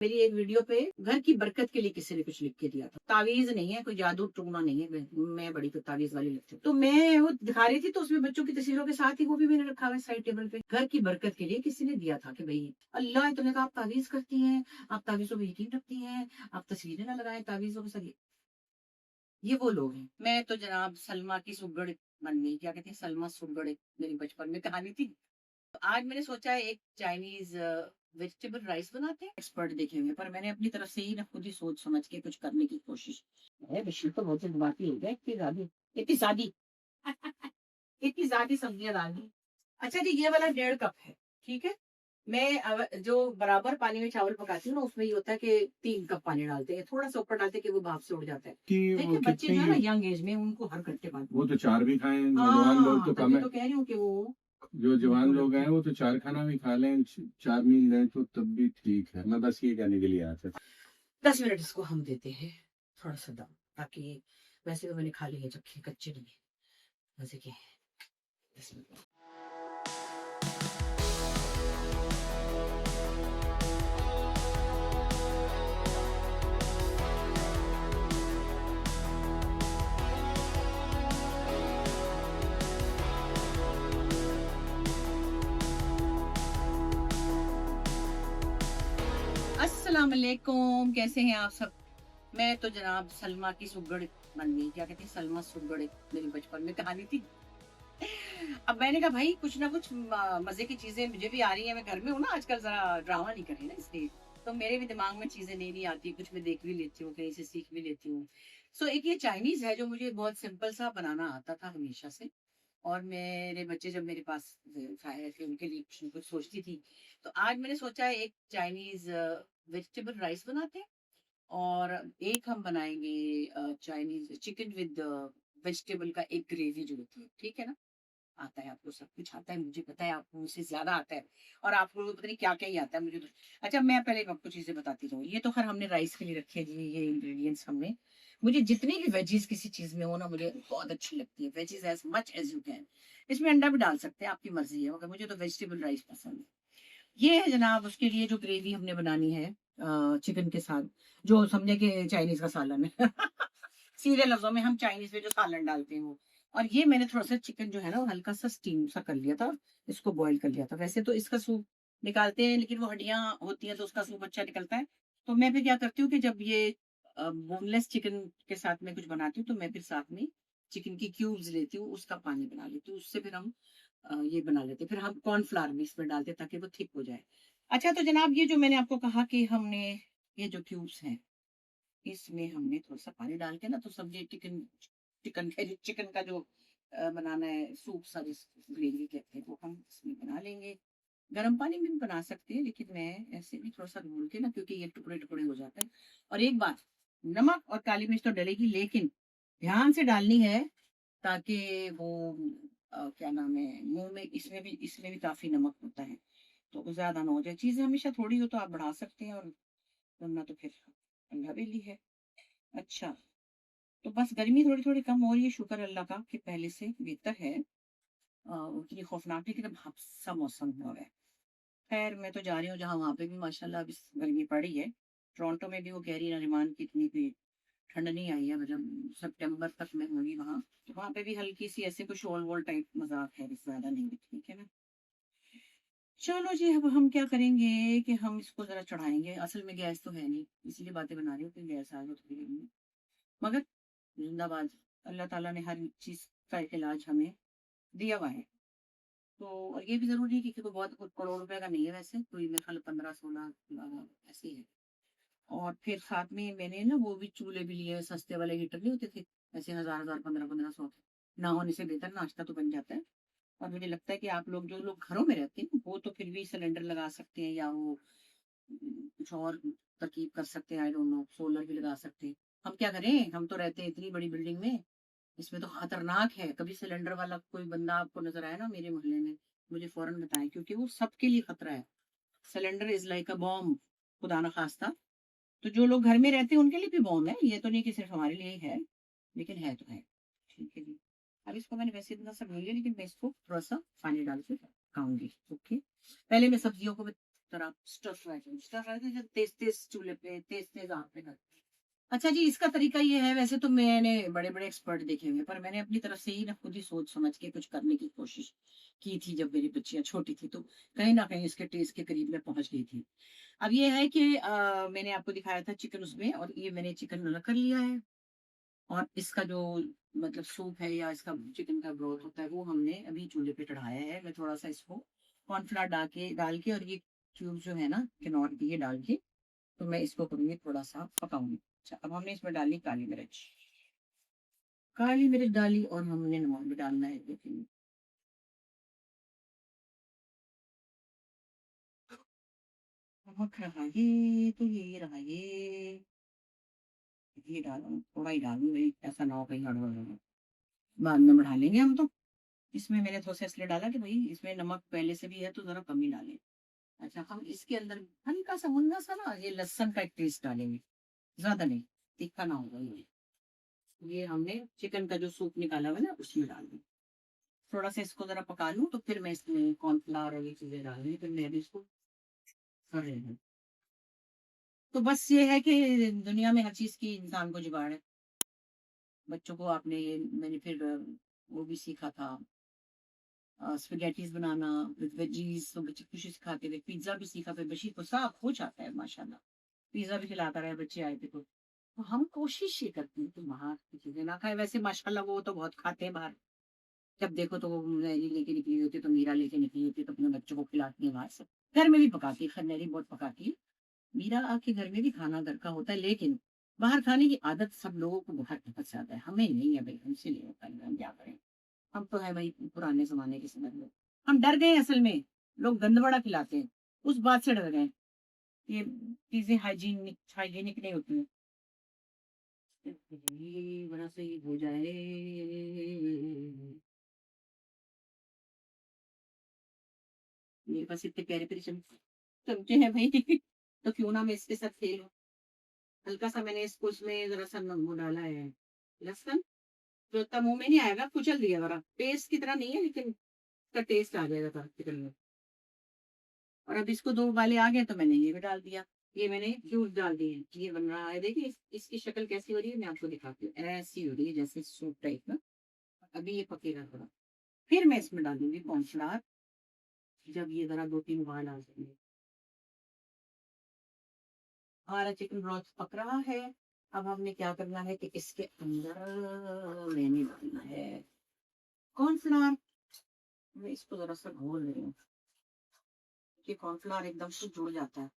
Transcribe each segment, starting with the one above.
मेरी एक वीडियो पे घर की बरकत के लिए किसी ने कुछ लिख के दिया था। तावीज नहीं है, कोई जादू टूना नहीं है। मैं बड़ी तो तावीज वाली लगती हूँ। तो मैं वो दिखा रही थी, तो उसमें बच्चों की तस्वीरों के साथ ही वो भी मैंने रखा हुआ है साइड टेबल पे। घर की बरकत के लिए किसी ने दिया था कि भाई अल्लाह, तुमने कहा आप तावीज करती हैं, आप तावीजों में यकीन रखती हैं, आप तस्वीरें ना लगाएं तावीजों के साथ। ये वो लोग हैं। मैं तो जनाब सलमा की सुगड़ बन गई। क्या कहते हैं, सलमा सुगड़, एक मेरी बचपन में कहानी थी। तो आज मैंने सोचा है एक चाइनीज वेजिटेबल राइस बनाते हैं। एक्सपर्ट देखे हुए, पर मैंने अपनी तरफ से ही ना खुद ही सोच समझ के कुछ करने की कोशिश है। बशीर तो बहुत बाकी हो गया, इतनी ज्यादा इतनी ज्यादा सब्जियां डाल दी। अच्छा जी, ये वाला 1.5 कप है, ठीक है। मैं जो बराबर पानी में चावल पकाती हूँ ना, उसमें ये होता है कि 3 कप पानी डालते हैं, थोड़ा सा ऊपर डालते हैं कि वो भाप से उड़ जाता है। कि देखिए वो बच्चे जो है ना कितनी यंग एज में, उनको हर घंटे बाद वो तो 4 भी खाएं, जवान लोग तो कम तभी है। तो कह रही हूँ कि वो जो जवान उनको लोग लगता हैं है। वो तो 4 खाना भी खा लें, 4 मील लें तो तब भी ठीक है। मैं बस ये कहने के लिए आया था। 10 मिनट इसको हम देते हैं थोड़ा सा दम, ताकि वैसे तो मैंने खा लिए जब कच्चे नहीं है, वैसे के 10 मिनट। अस्सलाम वालेकुम, कैसे हैं आप सब। मैं तो जनाब सलमा की सुगड़ बन गई। क्या कहते हैं, सलमा सुगड़, एक मेरी बचपन में कहानी थी। अब मैंने कहा भाई कुछ ना कुछ मजे की चीजें मुझे भी आ रही है। मैं घर में हूँ ना आजकल, जरा ड्रामा नहीं कर रही ना, इसलिए तो मेरे भी दिमाग में चीजें नई नई आती है, कुछ मैं देख भी लेती हूँ, कहीं से सीख भी लेती हूँ। सो एक ये चाइनीज है जो मुझे बहुत सिंपल सा बनाना आता था हमेशा से। और मेरे बच्चे जब मेरे पास आए थे, उनके लिए कुछ न कुछ सोचती थी। तो आज मैंने सोचा है एक चाइनीज वेजिटेबल राइस बनाते हैं, और एक हम बनाएंगे चाइनीज चिकन विद वेजिटेबल का एक ग्रेवी जो होती है, ठीक है ना। आता है आपको, सब कुछ आता है, मुझे पता है आपको मुझसे ज्यादा आता है। और आपको पता नहीं क्या क्या ही आता है, मुझे तो। अच्छा, मैं पहले आपको चीजें बताती रहूँ। ये तो खैर हमने राइस के लिए रखे जी, ये इंग्रेडिएंट्स हमने। मुझे जितनी भी वेजीज किसी चीज में हो ना, मुझे बहुत अच्छी लगती है veggies, as much as you can. इसमें अंडा भी डाल सकते हैं, आपकी मर्जी है, मगर मुझे तो वेजिटेबल राइस पसंद है। ये है जनाब उसके लिए जो ग्रेवी हमने बनानी है चिकन के साथ, जो समझे कि चाइनीज का सालन है। सीधे लफ्जों में हम चाइनीज में जो सालन डालते हैं वो। और ये मैंने थोड़ा सा चिकन जो है ना वो हल्का सा स्टीम सा कर लिया था, इसको बॉईल कर लिया था। वैसे तो इसका सूप निकालते हैं, लेकिन वो हड्डियां होती हैं तो उसका सूप अच्छा निकलता है। तो मैं फिर क्या करती हूँ कि जब ये बोनलेस चिकन के साथ में कुछ बनाती हूँ, तो मैं फिर साथ में चिकन की क्यूब्स लेती हूँ, उसका पानी बना लेती हूँ, उससे फिर हम ये बना लेते हैं। फिर हम कॉर्नफ्लावर भी इसमें डालते हैं ताकि वो थिक हो जाए। अच्छा तो जनाब, ये जो मैंने आपको कहा कि हमने ये जो क्यूब्स हैं, इसमें हमने थोड़ा सा पानी डाल के ना, तो सब्जी चिकन चिकन चिकन का जो बनाना है सूप सा, जिस ग्रेवी कहते हैं, वो हम इसमें बना लेंगे। गर्म पानी में भी बना सकते हैं, लेकिन मैं ऐसे भी थोड़ा सा घोल के ना, क्योंकि ये टुकड़े टुकड़े हो जाते हैं। और एक बात, नमक और काली मिर्च तो डलेगी, लेकिन ध्यान से डालनी है, ताकि वो क्या नाम है, मुंह में, इसमें भी काफी नमक होता है, तो ज्यादा ना हो जाए। चीजें हमेशा थोड़ी हो तो आप बढ़ा सकते हैं, और वरना तो फिर अल्लाह बेली है। अच्छा, तो बस गर्मी थोड़ी थोड़ी कम हो रही है, शुक्र अल्लाह का कि पहले से बेहतर है। उतनी खौफनाक नहीं कि भाप सा मौसम हो रहा है। खैर मैं तो जा रही हूँ जहाँ, वहां पे भी माशाल्लाह अभी गर्मी पड़ी है। टोरंटो में भी वो कह रही है नरिमान की इतनी भी ठंड नहीं आई है, मतलब सितंबर तक मैं होंगी वहां, तो वहां पे भी हल्की सी ऐसे कुछ शॉल वॉल टाइप मजाक है, बस ज्यादा नहीं है, ठीक है ना। चलो जी, अब हम क्या करेंगे कि हम इसको जरा चढ़ाएंगे। असल में गैस तो है नहीं, इसीलिए बातें बना रही हूँ कि गैस आ जाए थोड़ी देर में। मगर जिंदाबाद, अल्लाह ताला ने हर चीज का एक इलाज हमें दिया हुआ है। तो और ये भी जरूरी है कि कोई बहुत कोई करोड़ रुपए का नहीं है, वैसे कोई मेरे ख्याल 15-16 ऐसे ही है। और फिर साथ में मैंने ना वो भी चूल्हे भी लिए, सस्ते वाले हीटर नहीं होते थे, ऐसे 1000 1000 1500 के। ना होने से बेहतर नाश्ता तो बन जाता है। और मुझे लगता है कि आप लोग, जो लोग घरों में रहते हैं, वो तो फिर भी सिलेंडर लगा सकते हैं, या वो कुछ और तरकीब कर सकते हैं, आई डोंट नो, सोलर भी लगा सकते हैं। हम क्या करें, हम तो रहते हैं इतनी बड़ी बिल्डिंग में, इसमें तो खतरनाक है। कभी सिलेंडर वाला कोई बंदा आपको नजर आया ना मेरे मोहल्ले में, मुझे फौरन बताएं, क्योंकि वो सबके लिए खतरा है। Cylinder is like a bomb, खुदा ना खास्ता। तो जो लोग घर में रहते हैं उनके लिए भी बॉम्ब है, ये तो नहीं कि सिर्फ हमारे लिए ही है, लेकिन है तो है। ठीक है जी। अब इसको मैंने वैसे इतना सब नहीं लिया, लेकिन मैं इसको थोड़ा सा पानी डाल के खाऊंगी। ओके, पहले मैं सब्जियों को जरा स्टर फ्राई तो जब तेज तेज चूल्हे पे तेज तेज आग पे करते हैं। अच्छा जी, इसका तरीका ये है, वैसे तो मैंने बड़े बड़े एक्सपर्ट देखे हुए हैं, पर मैंने अपनी तरफ से ही ना खुद ही सोच समझ के कुछ करने की कोशिश की थी जब मेरी बच्चियां छोटी थी, तो कहीं ना कहीं इसके टेस्ट के करीब मैं पहुंच गई थी। अब ये है कि मैंने आपको दिखाया था चिकन उसमें, और ये मैंने चिकन अलग कर लिया है, और इसका जो मतलब सूप है या इसका चिकन का ब्रोथ होता है वो हमने अभी चूल्हे पे चढ़ाया है। मैं थोड़ा सा इसको कॉर्नफ्लावर डाल के और ये क्यूब जो है ना किनौर की, ये डाल के तो मैं इसको करूंगी थोड़ा सा पकाऊंगी। अच्छा, अब हमने इसमें डाली काली मिर्च डाली, और हमने नमक भी डालना है, लेकिन नमक रहा ये तो ये रहा ये डालू, थोड़ा ही डालू भाई, ऐसा ना हो कहीं गड़बड़ हो जाए। बाद में बढ़ा लेंगे हम तो। इसमें मैंने थोड़ा सा इसलिए डाला कि भाई इसमें नमक पहले से भी है तो जरा कम ही डालें। अच्छा, हम इसके अंदर हल्का सा मुन्ना सा ना ये लहसुन का एक पेस्ट डालेंगे, ज्यादा नहीं, तीखा ना होगा ये हमने चिकन का जो सूप निकाला हुआ है ना उसमें डाल दें। थोड़ा सा इसको जरा पका लूं तो फिर मैं इसमें कॉर्नफ्लावर और ये चीजें डाल दूंगी, फिर मैं अभी इसको कर रही हूँ। तो बस ये है कि दुनिया में हर चीज की इंसान को जुगाड़ है। बच्चों को आपने ये मैंने फिर वो भी सीखा था, स्पेगेटीज बनाना विद वेजीज, तो बच्चे खुशी से खाते थे। पिज्जा भी सीखा, फिर बशीर को सब कुछ आता है माशाल्लाह। पिज्जा भी खिलाता रहे, बच्चे आए थे तो हम कोशिश ये करते हैं कि बाहर की चीजें ना खाए। वैसे माशाल्लाह वो तो बहुत खाते हैं बाहर, जब देखो तो वो मैरी लेके निकली होती है, तो मीरा लेके निकली होती है, तो अपने बच्चों को खिलाती है बाहर से। घर में भी पकाती है, खन्नेरी बहुत पकाती है। मीरा आके घर में भी खाना घर का होता है, लेकिन बाहर खाने की आदत सब लोगों को बहुत ज्यादा है, हमें नहीं है भाई, हमसे नहीं होता है, हम क्या करें। हम तो है भाई पुराने जमाने के समझ लो। हम डर गए असल में, लोग गंद बड़ा खिलाते हैं, उस बात से डर गए। ये चीजें हाइजीनिक हाइजीनिक नहीं होती हैं। ये बड़ा सही हो जाए। मेरे पास इतने प्यारे प्यारे चमचे हैं भाई तो क्यों ना मैं इसके साथ खेलूं। हल्का सा मैंने इसको उसमें जरा सा वो डाला है लहसुन, जो इतना मुंह में नहीं आएगा, कुचल दिया जरा, पेस्ट की तरह नहीं है लेकिन इसका टेस्ट आ जाएगा था चिकन में। और अब इसको दो उबाले आ गए तो मैंने ये भी डाल दिया, ये मैंने क्यूब डाल दिए, ये बन रहा है। देखिए इसकी शक्ल कैसी हो रही है, मैं आपको दिखाती हूँ, ऐसी हो रही है जैसे सूप टाइप का। अभी ये पकेगा थोड़ा, फिर मैं इसमें डालूंगी कॉर्नफ्लावर, जब ये जरा दो तीन उबाल आ जाएंगे। हमारा चिकन ब्रोथ पक रहा है। अब हमने क्या करना है कि इसके अंदर मैंने डालना है कॉर्नफ्लावर। मैं इसको जरा सा घोल रही हूँ कि कॉर्नफ्लावर एकदम से जुड़ जाता है।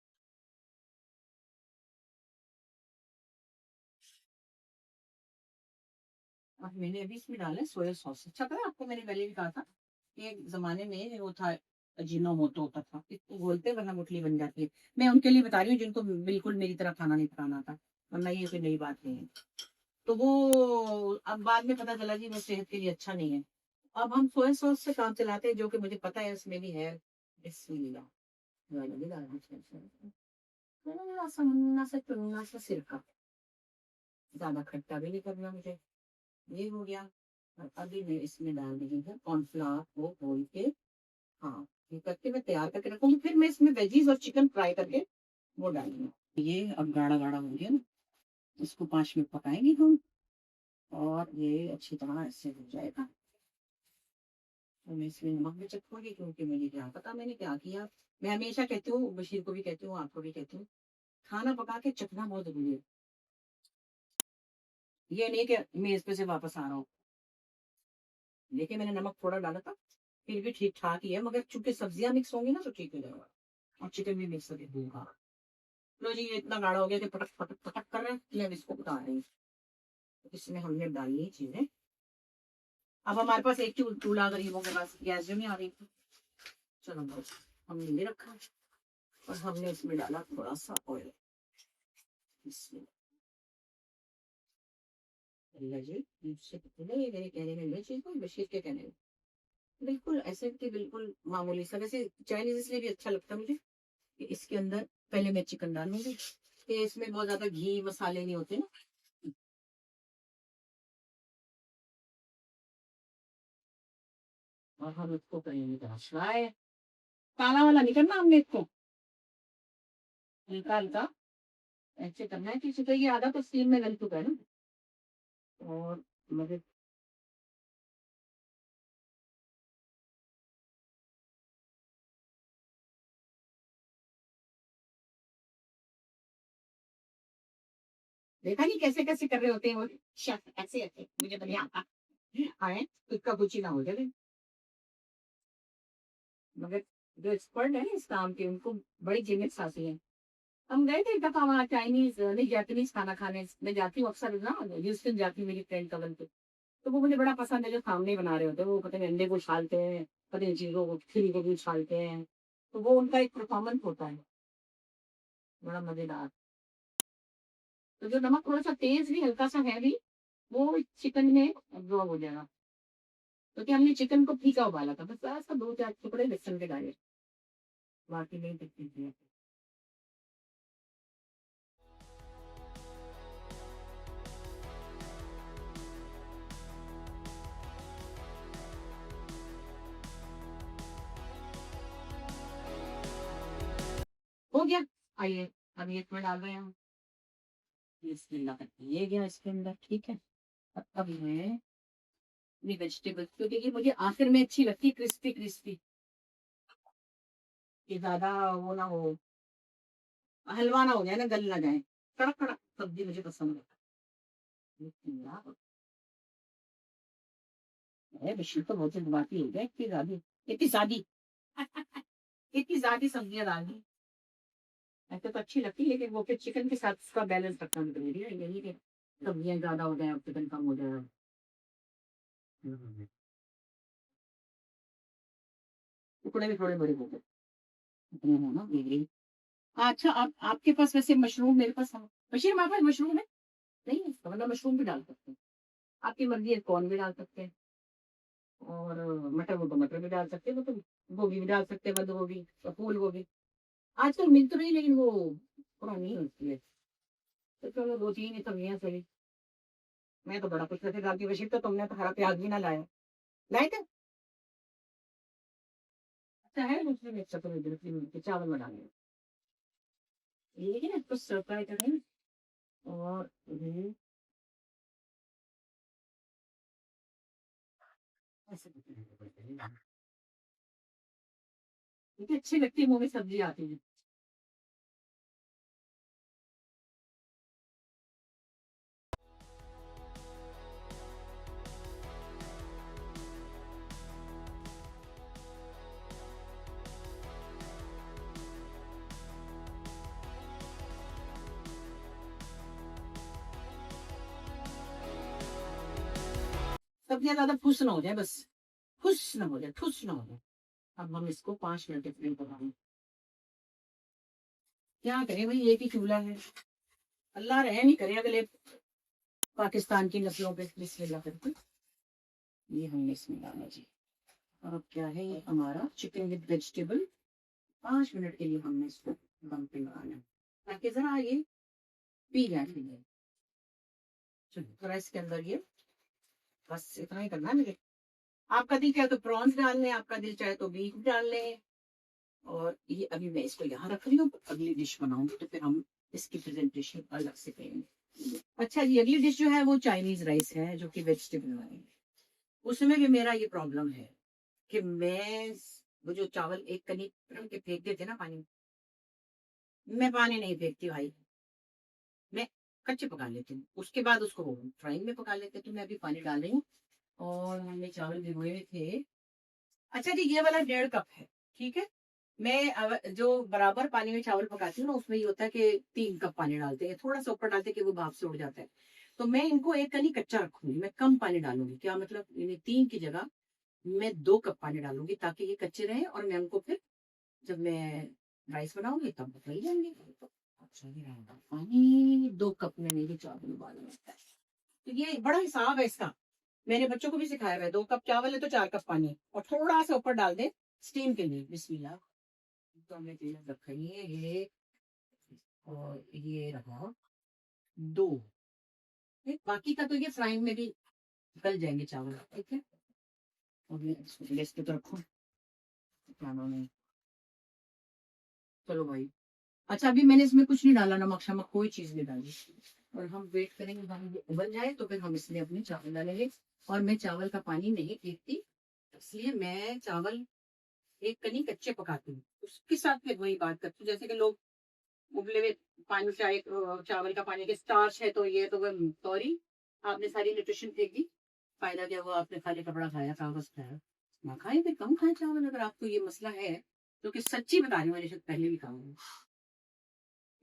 और मैंने अभी इसमें डाला है सोया सॉस। अच्छा पता है आपको, मैंने पहले भी कहा था कि एक जमाने में वो था अजीनोमोटो होता था, इसको घोलते वरना गुठली बन जाती है। मैं उनके लिए बता रही हूँ जिनको बिल्कुल मेरी तरह खाना नहीं पकाना था, वरना ये कोई नई बात नहीं है। तो वो अब बाद में पता चला कि वो सेहत के लिए अच्छा नहीं है। अब हम सोया सॉस से काम चलाते हैं, जो कि मुझे पता है उसमें भी है बिस्मिल्लाह, थोड़ा सा मुन्ना सा चुन्ना सा सिरका, ज्यादा खट्टा भी नहीं करना मुझे। ये हो गया। और अभी मैं इसमें डाल रही हूँ कॉर्नफ्लावर को घोल के, हाँ ये करके मैं तैयार करके रखूंगी, फिर मैं इसमें वेजीज और चिकन फ्राई करके वो डालूंगी। ये अब गाढ़ा गाढ़ा हो गया ना, इसको 5 मिनट पकाएंगे हम, और ये अच्छी तरह ऐसे हो जाएगा। तो मैं इसमें नमक भी चखूंगी, क्योंकि मुझे क्या पता मैंने क्या किया। मैं हमेशा कहती हूँ, बशीर को भी कहती हूँ, आपको भी कहती हूँ, खाना पका के चखना बहुत जरूरी है। ये नहीं कि मेज पे से वापस आ रहा हूँ, देखिए मैंने नमक थोड़ा डाला था, फिर भी ठीक ठाक ही है, मगर चूंकि सब्जियां मिक्स होंगी ना तो ठीक हो जाएगा, और चिकन भी मिक्स करके दूंगा। लो जी, ये इतना गाढ़ा हो गया कि पटक पटक पटक कर रहे हैं, इसलिए अब इसको उतार रही हूँ। तो इसमें हमने डाली चीजें। अब हमारे पास एक चूल्हा गरीबों के पास गैस जो नहीं आ रही, चलो बस हमने ये रखा, और हमने इसमें डाला थोड़ा सा ऑयल। इसमें अल्लाह जी, मुझसे नहीं, मेरे कहने में मैं चीज बशीर के कहने में बिल्कुल ऐसे कि बिल्कुल मामूली सा। वैसे चाइनीज इसलिए भी अच्छा लगता है मुझे कि इसके अंदर पहले मैं चिकन डालूंगी, कि इसमें बहुत ज्यादा घी मसाले नहीं होते ना। और हम इसको करेंगे फ्राई, काला वाला नहीं करना हमने इसको, हल्का हल्का ऐसे करना है कि तो ये आधा तो स्टीम में गल चुका है ना। और मजे देखा नहीं कैसे कैसे कर रहे होते हैं वो शेफ, ऐसे ऐसे मुझे तो नहीं आता। आए खुद का कुछ ही ना हो जाए, मगर जो एक्सपर्ट है ना इस काम के उनको बड़ी जिम्मेदारी सासी है। हम गए थे एक दफा वहाँ चाइनीज नहीं जैपनीज खाना खाने, मैं जाती हूँ अक्सर ना, ह्यूस्टन जाती हूँ मेरी फ्रेंड का बन के। तो वो मुझे बड़ा पसंद है जो सामने बना रहे होते हैं, वो पता नहीं अंडे को उछालते हैं, पता नहीं चीजों को खिली को भी उछालते हैं। तो वो उनका एक परफॉर्मेंस होता है, बड़ा मजेदार। तो जो नमक थोड़ा सा तेज भी हल्का सा है भी, वो चिकन में अब्जॉर्ब हो जाएगा। तो क्या हमने चिकन को फीका उबाला था, बस ऐसा दो चार टुकड़े लहसुन के डाले, बाकी नहीं दिखती थी। हो गया। आइए अब ये इसमें डाल रहे हैं हम, बिस्मिल्लाह करके ये गया इसके अंदर, ठीक है। अब मैं ये वेजिटेबल्स, क्योंकि ये मुझे आखिर में अच्छी लगती है क्रिस्पी क्रिस्पी, कि ज्यादा वो ना हो, हलवा ना हो जाए ना, गल ना जाए, कड़क कड़क सब्जी मुझे पसंद है। बिस्मिल्लाह। है बिल्कुल तो बहुत बाकी हो गया, इतनी ज्यादा, इतनी ज्यादा इतनी ज्यादा सब्जियां डाल दी। ऐसे तो अच्छी लगती है लेकिन वो फिर चिकन के साथ उसका बैलेंस रखना जरूरी है, यही कि सब्जियां ज्यादा हो जाए और चिकन कम हो जाए। टुकड़े भी थोड़े बड़े हो गए, इतने हो ना ये। अच्छा आप आपके पास वैसे मशरूम, मेरे पास बशीर हमारे पास मशरूम है नहीं है, इसका मतलब मशरूम भी डाल सकते हैं, आपकी मर्जी है, कॉर्न भी डाल सकते हैं। और मटर हो तो मटर भी डाल सकते हैं, वो तो गोभी भी डाल सकते हैं, बंद गोभी और फूल गोभी। आजकल मिल तो रही लेकिन वो पुरानी होती है। तो चलो दो तीन ही सब्जियां सही। मैं तो बड़ा कुछ वैसे डालती, वैसे तो तुमने तो हरा प्याज भी ना लाया, लाए थे। अच्छा है दूसरे में, अच्छा तो दूसरी में चावल बनाने, लेकिन इसको सर्व फ्राई करें। और ऐसे मुझे अच्छी लगती है, मुंह में सब्जी आती है। सब्जियां ज्यादा फुस ना हो जाए बस, फुस ना हो जाए, ठुस ना हो जाए। अब हम इसको 5 मिनट के फ्लेम पर पकाएं। क्या करें भाई, एक ही चूल्हा है, अल्लाह रहम ही करे अगले पाकिस्तान की नस्लों पे। बिस्मिल्लाह करके ये हमने इसमें डाला जी। और अब क्या है, ये हमारा चिकन विद वेजिटेबल, 5 मिनट के लिए हमने इसको दम पे लगाना है, ताकि जरा ये पी जाए। चलो थोड़ा इसके अंदर ये, बस इतना ही करना है मुझे। आपका दिल चाहे तो प्रॉन्स डाल लें, आपका दिल चाहे तो बीफ डाल लें। और ये अभी मैं इसको यहाँ रख रही हूँ, अगली डिश बनाऊंगी तो फिर हम इसकी प्रेजेंटेशन अलग से करेंगे। अच्छा जी, अगली डिश जो है वो चाइनीज राइस है, जो कि वेजिटेबल वाली है। उसमें भी मेरा ये प्रॉब्लम है कि मैं वो जो चावल एक कनी रख के फेंक देते ना पानी में, मैं पानी नहीं फेंकती भाई, मैं कच्चे पका लेती हूँ, उसके बाद उसको फ्राइंग में पका लेते। तो मैं अभी पानी डाल रही हूँ, और हमने चावल भिगोए हुए थे। अच्छा जी, ये वाला 1.5 कप है, ठीक है। मैं जो बराबर पानी में चावल पकाती हूँ ना, उसमें ये होता है कि 3 कप पानी डालते हैं, थोड़ा सा ऊपर डालते हैं कि वो भाप से उड़ जाता है। तो मैं इनको एक कनी कच्चा रखूंगी, मैं कम पानी डालूंगी, क्या मतलब इन्हें 3 की जगह मैं 2 कप पानी डालूंगी, ताकि ये कच्चे रहे और मैं उनको फिर जब मैं राइस बनाऊंगी तब बदल जाएंगे। अच्छा ये रहेगा पानी, 2 कप में मेरी चावल उबालना होता है। तो ये बड़ा हिसाब है इसका, मैंने बच्चों को भी सिखाया हुआ है, 2 कप चावल है तो 4 कप पानी, और थोड़ा सा ऊपर डाल दे स्टीम के लिए। बिस्मिल्लाह। तो हमने तेल रखा ये, और ये रहा 2, बाकी का तो ये फ्राइंग में भी गल जाएंगे चावल, ठीक है। और ये इसको गैस पे तो रखो, क्या नाम है, चलो भाई। अच्छा अभी मैंने इसमें कुछ नहीं डाला, नमक शमक कोई चीज नहीं डाली, और हम वेट करेंगे हम ये उबल जाए तो फिर हम इसमें अपने चावल डालेंगे। और मैं चावल का पानी नहीं पीती, इसलिए मैं चावल एक कनी कच्चे पकाती हूँ, उसके साथ फिर वही बात करती हूँ। जैसे कि लोग उबले हुए पानी चाय चावल का पानी के स्टार्च है तो ये तो वह सॉरी, आपने सारी न्यूट्रिशन फेंक दी, फायदा क्या हुआ, आपने खाली कपड़ा खाया, कागज खाया। ना खाए फिर कम खाए चावल, अगर आपको ये मसला है। जो कि सच्ची बता रही हूँ, मैंने शायद पहले भी कहा हूँ,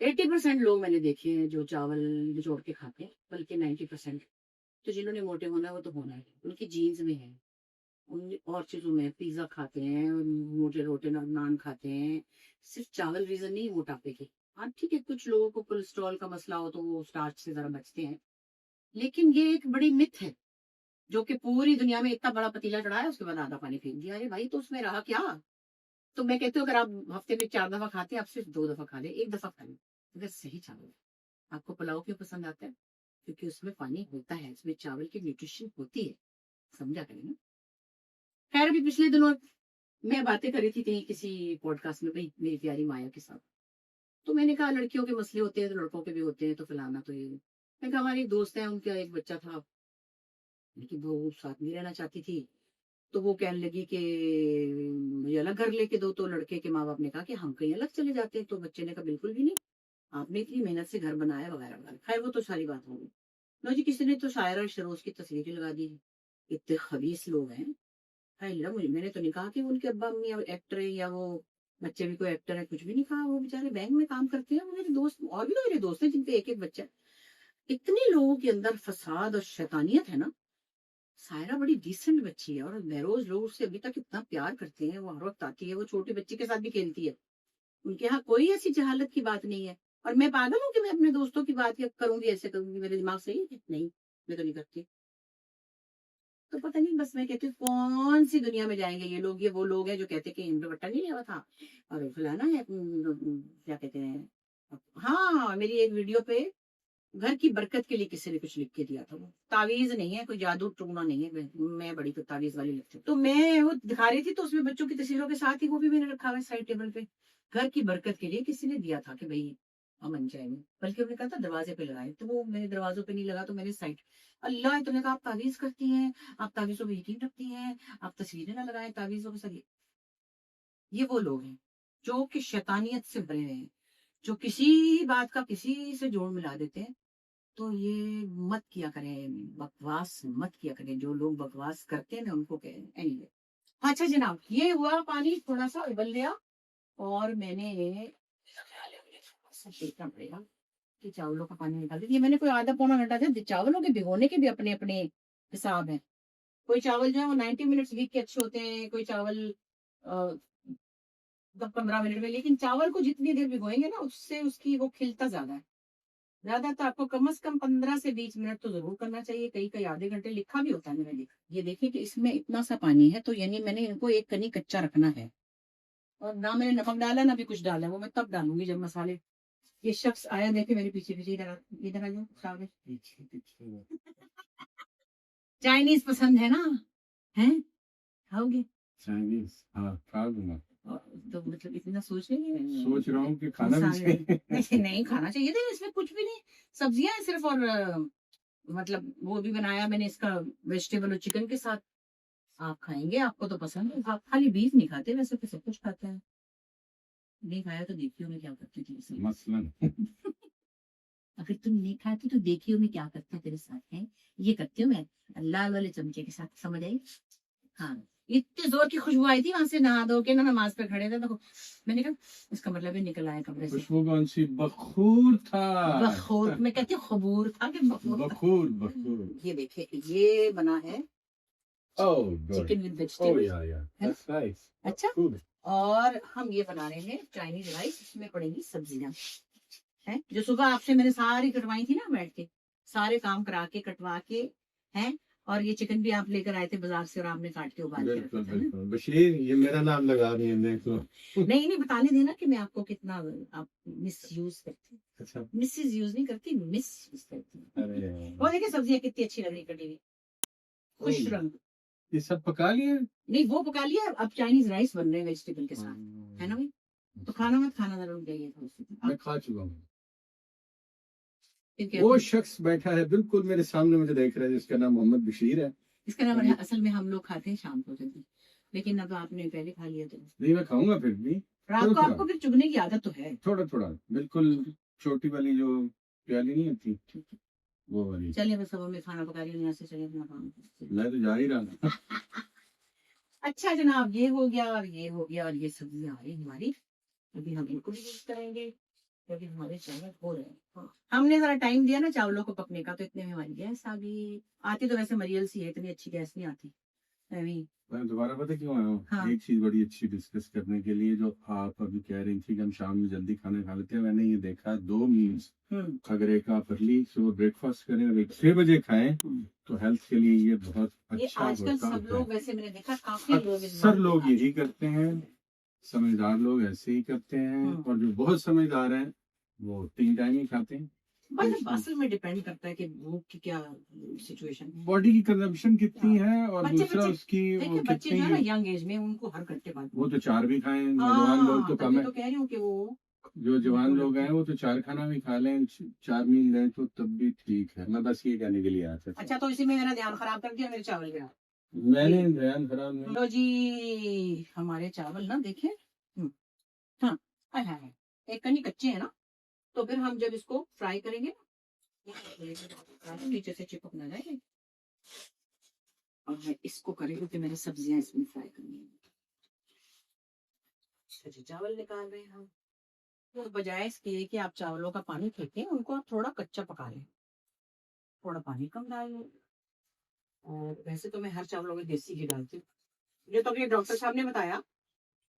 80% लोग मैंने देखे हैं जो चावल निचोड़ के खाते हैं, बल्कि 90%। तो जिन्होंने मोटे होना है वो तो होना है, उनकी जीन्स में है, उन और चीजों में पिज्जा खाते हैं, मोटे रोटे नान खाते हैं। सिर्फ चावल रीजन नहीं मोटापे के। हाँ ठीक है, कुछ लोगों को कोलेस्ट्रॉल का मसला हो तो वो स्टार्च से जरा बचते हैं, लेकिन ये एक बड़ी मिथ है, जो कि पूरी दुनिया में इतना बड़ा पतीला चढ़ाया उसके बाद आधा पानी फेंक दिया। अरे भाई तो उसमें रहा क्या? तो मैं कहती हूँ अगर आप हफ्ते में 4 दफा खाते हैं, आप सिर्फ 2 दफा खा लें, 1 दफा खा लें, अगर सही चावल है। आपको पुलाव क्यों पसंद आता है? क्योंकि उसमें पानी होता है, उसमें चावल की न्यूट्रिशन होती है, समझा करें ना। खैर अभी पिछले दिनों मैं बातें कर रही थी कहीं किसी पॉडकास्ट में भाई मेरी प्यारी माया के साथ, तो मैंने कहा लड़कियों के मसले होते हैं तो लड़कों के भी होते हैं, तो फलाना तो ये। मैं कहा हमारी एक दोस्त है, उनका एक बच्चा था, लेकिन वो साथ नहीं रहना चाहती थी, तो वो कहने लगी कि मुझे अलग घर लेके दो। तो लड़के के माँ बाप ने कहा कि हम कहीं अलग चले जाते हैं, तो बच्चे ने कहा बिल्कुल भी नहीं, आपने इतनी मेहनत से घर बनाया वगैरह वगैरह। खैर वो तो सारी बात हो गई। लो जी, किसी ने तो शायरा शरोज की तस्वीरें लगा दी, इतने खबीस लोग हैं। हाय अल्लाह, मुझे मैंने तो नहीं कहा कि उनके अब्बा अम्मी एक्टर है या वो बच्चे भी कोई एक्टर है, कुछ भी नहीं कहा। वो बेचारे बैंक में काम करते हैं, वो मेरे दोस्त और भी तो मेरे दोस्त हैं जिनके एक एक बच्चा है। इतने लोगों के अंदर फसाद और शैतानियत है ना। सायरा बड़ी डिसेंट बच्ची है, और महरोज लोग उससे अभी तक इतना प्यार करते हैं, वो हर वक्त आती है, वो छोटे बच्चे के साथ भी खेलती है। उनके यहाँ कोई ऐसी जहालत की बात नहीं है। और मैं पागल हूँ कि मैं अपने दोस्तों की बात करूंगी, ऐसे करूंगी, मेरे दिमाग सही है? नहीं, मैं तो नहीं करती। तो पता नहीं, बस मैं कहती हूँ कौन सी दुनिया में जाएंगे ये लोग। ये वो लोग हैं जो कहते हैं कि दुपट्टा नहीं लिया हुआ था और फलाना है, क्या कहते हैं। हाँ, मेरी एक वीडियो पे घर की बरकत के लिए किसी ने कुछ लिख के दिया था। वो तावीज नहीं है, कोई जादू टूना नहीं है, मैं बड़ी तो तावीज वाली लिखती हूँ। तो मैं वो दिखा रही थी, तो उसमें बच्चों की तस्वीरों के साथ ही वो भी मैंने रखा हुआ है साइड टेबल पे। घर की बरकत के लिए किसी ने दिया था कि भाई अमन जाएंगे, बल्कि उन्होंने कहा था दरवाजे पे लगाए, तो वो मेरे दरवाजों पे नहीं लगा, तो मैंने साइड। अल्लाह, तुमने कहा आप तावीज करती हैं, आप तावीजों में यकीन रखती हैं, आप तस्वीरें ना लगाए तावीजों के साथ। ये वो लोग हैं जो कि शैतानियत से भरे हुए हैं, जो किसी बात का किसी से जोड़ मिला देते हैं। तो ये मत किया करें, बकवास मत किया करें। जो लोग बकवास करते हैं ना उनको कहें। एनीवे, अच्छा जनाब, ये हुआ पानी थोड़ा सा उबल गया, और मैंने थोड़ा सा देखना पड़ेगा कि चावलों का पानी निकाल दिया। मैंने कोई आधा पौना घंटा से चावलों के भिगोने के भी अपने अपने हिसाब है। कोई चावल जो है वो 90 मिनट्स भीग के अच्छे होते हैं, कोई चावल 15 मिनट में। लेकिन चावल को जितनी देर भिगोएंगे ना, उससे उसकी वो खिलता ज्यादा है। ज्यादा तो आपको कम से कम 15 से 20 मिनट तो जरूर करना चाहिए, कई कई आधे घंटे लिखा भी होता है मैंने लिखा। ये देखिए कि इसमें इतना सा पानी है, तो यानी मैंने इनको एक कनी कच्चा रखना है। और ना मैंने नमक डाला ना भी कुछ डाला, वो मैं तब डालूंगी जब मसाले। ये शख्स आया देखे मेरे पीछे पीछे, इधर इधर आ जाओ सामने। पीछे पीछे चाइनीज पसंद है ना? है, खाओगे? चाइनीज, हाँ खा लूंगा। तो मतलब इतना सोच रही है? सोच रहा हूँ कि खाना भी चाहिए। नहीं नहीं, खाना चाहिए था, इसमें कुछ भी नहीं, सब्जियां हैं सिर्फ। और मतलब वो भी बनाया मैंने इसका वेजिटेबल और चिकन के साथ। आप खाएंगे, आपको तो पसंद है। आप खाली बीफ नहीं खाते, वैसे तो सब कुछ खाते हैं। नहीं खाया तो देखियो मैं क्या करती थी इसमें। मसलन अगर तुम नहीं खाते तो देखियो मैं क्या करती हूँ तेरे साथ है। ये करती हूँ मैं लाल वाले चमचे के साथ, समझ आई? हाँ, इतने जोर की खुशबू आई थी वहां से, नहा धो के ना नमाज पे खड़े थे, तो मैंने कहा इसका मतलब है निकल आया कमरे से। खुशबू कौन सी? बखूर था। बखूर, मैं कहती हूँ खबूर था कि बखूर था? बखूर बखूर। ये देखिए, ये बना है Oh, good. Chicken with Oh, vegetable. yeah, yeah. है ना? That's nice. अच्छा, Good. और हम ये बना रहे हैं चाइनीज राइस। इसमें पड़ेंगी सब्जियां, हैं जो सुबह आपसे मैंने सारी कटवाई थी ना, बैठ के सारे काम करा के कटवा के, हैं। और ये चिकन भी आप लेकर आए थे बाजार से, और आपने काट के उबाल के बिल्कुल रखा था ना। बिल्कुल। बशीर, ये मेरा नाम लगा रही है देखो। नहीं नहीं, बताने देना कि मैं आपको कितना आप मिस यूज करती हूँ। अच्छा। मिसेज यूज नहीं करती, मिस यूज करती हूँ। अरे वो देखिए सब्जियां कितनी अच्छी लग रही कटी हुई, खुश रंग। ये सब पका लिए? नहीं, वो पका लिया, अब चाइनीज राइस बन रहे हैं वेजिटेबल के साथ, है ना भाई? तो खाना मत खाना, जरूर जाइए थोड़ी सी मैं खा चुका हूँ। फिर कहते वो हैं, शख्स बैठा है बिल्कुल मेरे सामने, मुझे देख रहा है, जिसका नाम मोहम्मद बशीर है। इसका नाम और ये असल में हम लोग खाते हैं शाम को जल्दी, लेकिन अब आपने पहले खा लिया तो नहीं, मैं खाऊंगा फिर भी रात थोड़ा को थोड़ा, आपको फिर चुगने की आदत तो है। थोड़ा थोड़ा, बिल्कुल छोटी वाली जो प्याली नहीं होती, ठीक है, वो वाली। चलिए मैं सब में खाना पका रही हूँ, यहाँ से चलिए अपना काम करते मैं तो जा ही रहा था। हैं। अच्छा जनाब, ये हो गया और ये हो गया और ये सब्जी आ रही हमारी, अभी हम इनको भी यूज करेंगे क्योंकि हमारे चावल हो रहे हैं। हाँ। हमने जरा टाइम दिया ना चावलों को पकने का, तो इतने में हमारी गैस आ गई। आती तो वैसे मरियल सी है, इतनी अच्छी गैस नहीं आती। अभी मैं दोबारा पता क्यों आया हूँ, हाँ एक चीज बड़ी अच्छी डिस्कस करने के लिए, जो आप अभी कह रही थी कि हम शाम में जल्दी खाना खा लेते हैं। मैंने ये देखा 2 मील्स, अगर एक आप अर्ली सुबह ब्रेकफास्ट करें और एक 6 बजे खाएं, तो हेल्थ के लिए ये बहुत ये अच्छा आजकल होता सब है। लोग वैसे मैंने देखा काफी लोग इस अक्सर बात लोग पे यही करते हैं, समझदार लोग ऐसे ही करते हैं, और जो बहुत समझदार हैं वो 3 टाइम ही खाते हैं। बस असल में डिपेंड करता है कि भूख की क्या सिचुएशन, बॉडी की कंजम्पशन कितनी हाँ। है, और बच्चे दूसरा बच्चे उसकी वो देखिए, बच्चे जो है ना कितनी, यंग एज में उनको हर घंटे बाद वो तो 4 भी खाएं, नौजवान लोग तो कम तभी है। तो कह रही हूँ कि वो जो जवान उनको लोग लगता हैं है। वो तो 4 खाना भी खा लें, 4 मील लें तो तब भी ठीक है। मैं बस ये कहने के लिए आया था। अच्छा, तो इसी में मेरा ध्यान खराब कर दिया, मेरे चावल गया। मैंने ध्यान खराब नहीं। लो जी, हमारे चावल ना देखे, हाँ, हाय हाय हाय, एक कनी कच्चे हैं ना, तो फिर हम जब इसको फ्राई करेंगे नीचे से चिपक ना जाए, और मैं इसको करेंगे कि मैंने सब्जियां इसमें फ्राई करनी है। अच्छा जी, चावल निकाल रहे हैं हम। तो बजाय इसके कि आप चावलों का पानी फेंकें, उनको आप थोड़ा कच्चा पका लें, थोड़ा पानी कम डाल लें। और वैसे तो मैं हर चावलों में देसी घी डालती हूँ। मुझे तो अपने डॉक्टर साहब ने बताया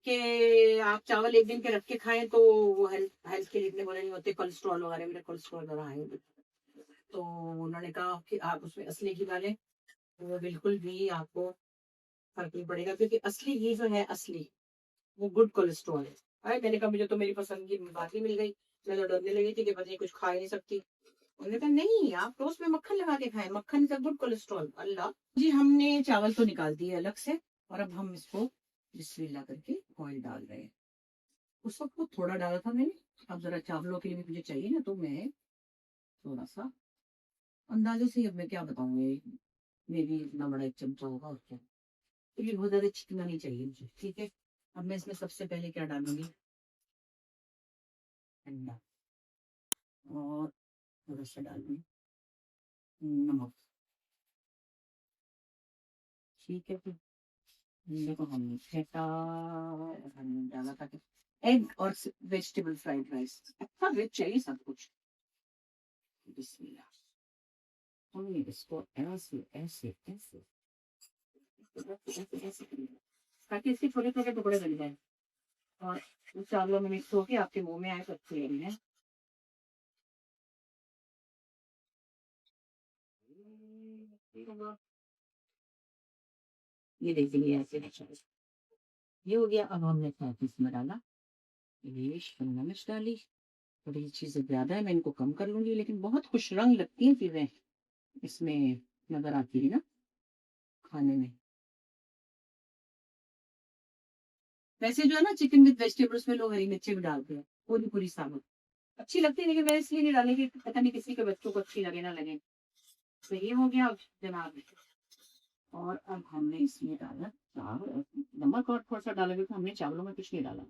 कि आप चावल एक दिन के रख के खाएं तो वो हेल्थ हेल्थ के लिए इतने बुरे नहीं होते, कोलेस्ट्रॉल वगैरह, मेरा कोलेस्ट्रॉल बढ़ा है। तो उन्होंने कहा कि आप उसमें असली घी डालें, वो बिल्कुल भी आपको फर्क नहीं पड़ेगा, क्योंकि असली घी जो है असली, वो गुड कोलेस्ट्रॉल है। अरे मैंने कहा मुझे तो मेरी पसंद की बात ही मिल गई, मैं तो डरने लगी थी कि पता नहीं कुछ खा ही नहीं सकती। उन्होंने कहा नहीं, आप टोस्ट में मक्खन लगा के खाएं, मक्खन इज गुड कोलेस्ट्रॉल। अल्लाह जी, हमने चावल तो निकाल दिए अलग से, और अब हम इसको बिस्मिल्लाह करके ऑयल डाल रहे हैं। उस वक्त वो थोड़ा डाला था मैंने, अब जरा चावलों के लिए भी मुझे चाहिए ना, तो मैं थोड़ा सा अंदाजे से, अब मैं क्या बताऊँ, ये मे भी इतना बड़ा एक चमचा होगा और क्या, क्योंकि बहुत ज्यादा चिकना नहीं चाहिए मुझे। ठीक है, अब मैं इसमें सबसे पहले क्या डालूंगी, अंडा, और थोड़ा सा डालूंगी नमक। ठीक है, फिर देखो हमने फेंटा, हमने डाला था एग और वेजिटेबल फ्राइड राइस, अच्छा रिच चाहिए सब कुछ। बिस्मिल्लाह, हमने इसको ऐसे ऐसे ऐसे ऐसे करेंगे, ताकि इसके छोटे छोटे टुकड़े बन जाए और उस चावलों में मिक्स होके आपके मुंह में आए तो अच्छे लगे हैं। ये देखिए ऐसे अच्छा, ये हो गया। अब हमने साथ इसमें डाला ये शिमला मिर्च डाली, थोड़ी चीजें ज्यादा है, मैं इनको कम कर लूंगी, लेकिन बहुत खुश रंग लगती हैं चीजें इसमें, नजर आती है ना खाने में। वैसे जो है ना चिकन विद वेजिटेबल्स में लोग हरी मिर्ची भी डालते हैं, पूरी पूरी साबुत, अच्छी लगती है, लेकिन मैं इसलिए नहीं डालेगी, पता नहीं किसी के बच्चों को अच्छी लगे ना लगे। तो ये हो गया जनाब। और अब हमने इसमें डाला चावल, नमक और थोड़ा सा डाला, क्योंकि हमने चावलों में कुछ नहीं डाला।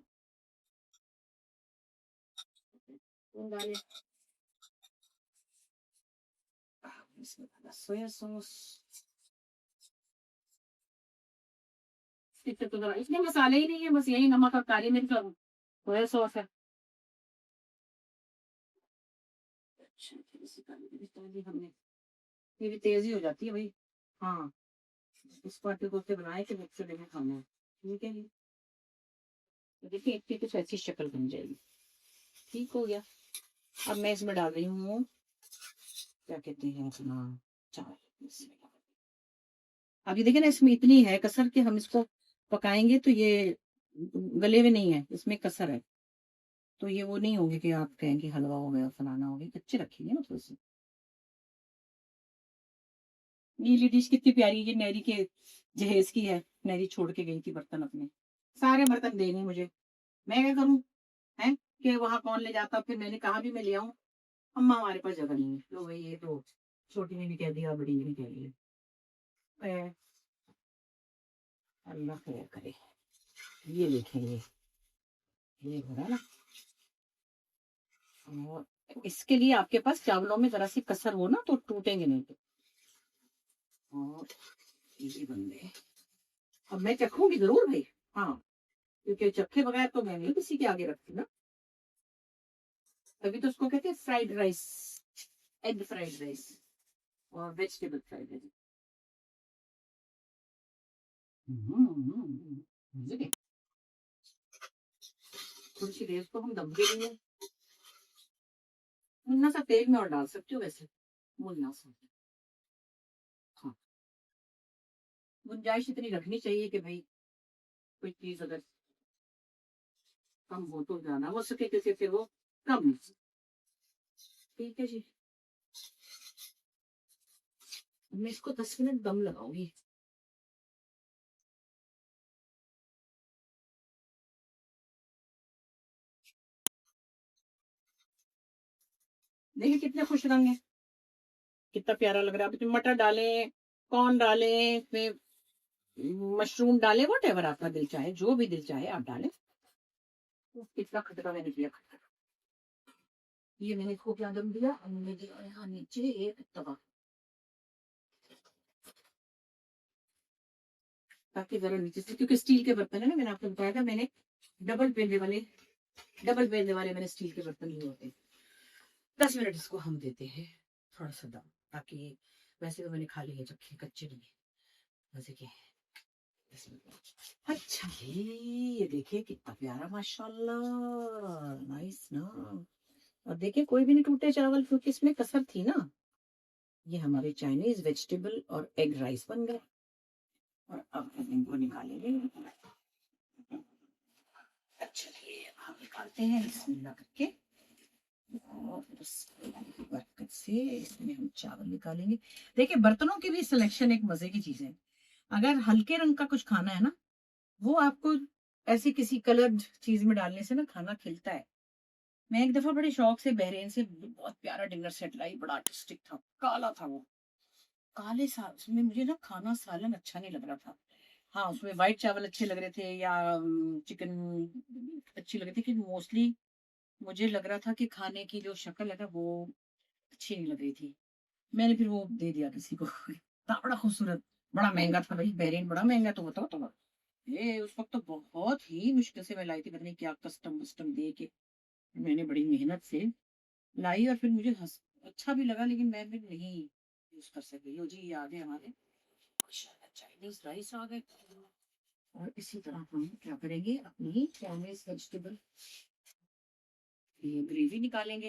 डाले इसमें डाला सोया सॉस, तो जरा इसमें मसाले ही नहीं है, बस यही नमक और काली मिर्च और सोया सॉस है। अच्छा, फिर इसी काली मिर्च डाली हमने, ये भी तेज ही हो जाती है भाई। हाँ, इस पार्टी को उससे बनाए कि बच्चों लेके खाना है, ठीक है जी। तो देखिए इसकी कुछ ऐसी शक्ल बन जाएगी, ठीक हो गया। अब मैं इसमें डाल रही हूँ, क्या कहते हैं अपना, चावल। अब ये देखिए ना, इसमें इतनी है कसर कि हम इसको पकाएंगे तो ये गले में नहीं है, इसमें कसर है, तो ये वो नहीं होगी कि आप कहेंगे हलवा हो गया फलाना हो गया, कच्चे रखेंगे ना थोड़ी सी। नीली डिश कितनी प्यारी, ये नैरी के जहेज की है, नैरी छोड़ के गई थी बर्तन अपने, सारे बर्तन देने मुझे, मैं क्या करूं, है कि वहां कौन ले जाता, फिर मैंने कहा भी मैं ले आऊं, अम्मा हमारे पास जगह नहीं है, तो भाई ये तो छोटी ने भी कह दिया, बड़ी ने भी कह दिया। ए, अल्लाह खैर करे। ये देखें, ये हो रहा है ना। और इसके लिए आपके पास चावलों में जरा सी कसर हो ना, तो टूटेंगे नहीं। तो और ये बन गए। अब मैं चखूंगी जरूर भाई, हाँ, क्योंकि चखे बगैर तो मैं नहीं किसी के आगे रखती ना। तभी तो उसको कहते हैं fried rice, egg fried rice और वेजिटेबल फ्राइड राइस। थोड़ी सी देर को हम दम के लिए मुन्ना सा तेल में और डाल सकती हूँ वैसे, मुन्ना सा। हाँ, गुंजाइश इतनी रखनी चाहिए कि भाई कोई चीज अगर कम हो तो ज्यादा हो सके, कैसे फिर वो कम। ठीक है जी, मैं इसको 10 मिनट दम लगाऊंगी। देखिए कितने खुश रंग है, कितना प्यारा लग रहा है। अब इसमें मटर डाले, कॉर्न डाले, इसमें मशरूम डाले, वट एवर आपका दिल चाहे, जो भी दिल चाहे आप डालें। कितना खतरा मैंने किया, खतरा। ये मैंने इसको क्या दम दिया, हमने दिया यहाँ नीचे एक तवा, ताकि जरा नीचे से, क्योंकि स्टील के बर्तन है ना, मैंने आपको बताया था, मैंने डबल बेलने वाले मैंने स्टील के बर्तन लिए होते हैं। 10 मिनट इसको हम देते हैं थोड़ा सा दम, ताकि वैसे तो मैंने खा लिए चक्के कच्चे नहीं मजे के। अच्छा जी, ये देखिए कितना प्यारा, माशाल्लाह, नाइस ना। और देखिए कोई भी नहीं टूटे चावल, क्योंकि इसमें कसर थी ना। ये हमारे चाइनीज वेजिटेबल और एग राइस बन गए। और अब हम इनको निकालेंगे। अच्छा ये हम निकालते हैं बिस्मिल्लाह करके, और बरकत से इसमें हम चावल निकालेंगे। देखिए बर्तनों की भी सिलेक्शन एक मजे की चीज है। अगर हल्के रंग का कुछ खाना है ना, वो आपको ऐसे किसी कलर्ड चीज में डालने से ना खाना खिलता है। मैं एक दफा बड़े शौक से बहरीन से बहुत प्यारा डिनर सेट लाई, बड़ा आर्टिस्टिक था, काला था वो, काले साल उसमें मुझे ना खाना सालन अच्छा नहीं लग रहा था। हाँ, उसमें व्हाइट चावल अच्छे लग रहे थे या चिकन अच्छी लग रही थी, कि मोस्टली मुझे लग रहा था कि खाने की जो शक्ल है ना वो अच्छी नहीं लग रही थी। मैंने फिर वो दे दिया किसी को। था बड़ा खूबसूरत, बड़ा महंगा था भाई, बहरीन बड़ा महंगा, तो बताओ तो। ये उस वक्त तो बहुत ही मुश्किल से मैं लाई थी, पता नहीं क्या कस्टम वस्टम दे के मैंने बड़ी मेहनत से लाई, और फिर मुझे अच्छा भी लगा, लेकिन मैं फिर नहीं यूज कर सकी। यो जी, ये आ गए हमारे चाइनीज राइस आ गए। और इसी तरह हम क्या करेंगे, अपनी चाइनीज वेजिटेबल ये ग्रेवी निकालेंगे।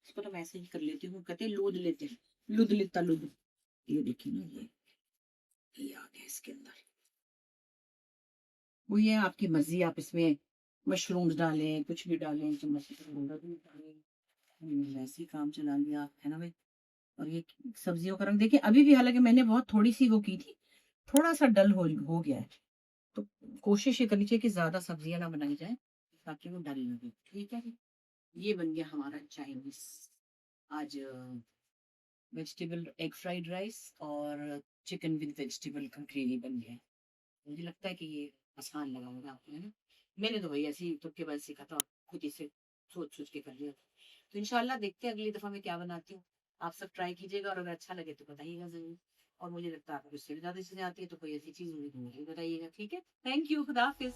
इसको तो मैं ऐसे ही कर लेती हूँ, कहते हैं लूद लेते हैं, लुद लेता लुद। ये देखिए ना, ये आ गया इसके अंदर। वो ये आपकी मर्जी, आप इसमें मशरूम्स डालें, कुछ भी डालें, चम्मच से डालें, वैसे ही काम चला लिया है ना भाई। और ये सब्जियों का रंग देखिए, अभी भी हालांकि मैंने बहुत थोड़ी सी वो की थी, थोड़ा सा डल हो गया है। तो कोशिश ये करनी चाहिए कि ज्यादा सब्जियां ना बनाई जाए, ताकि वो डल लगे। ठीक है, ये बन गया हमारा चाइनीज आज वेजिटेबल एग फ्राइड राइस और चिकन विद वेजिटेबल का ग्रेवी बन गया है। मुझे लगता है कि ये आसान लगा होगा आपको, है ना। मैंने तो भाई ऐसे ही तुक्के बाद सीखा था, खुद ही से सोच सोच के कर लिया। तो इंशाल्लाह देखते हैं अगली दफा मैं क्या बनाती हूँ। आप सब ट्राई कीजिएगा, और अगर अच्छा लगे तो बताइएगा जरूर। और मुझे लगता है आपको इससे भी ज्यादा चीजें आती है, तो कोई ऐसी चीज होगी तो मुझे बताइएगा। ठीक है, थैंक यू, खुदा हाफिज।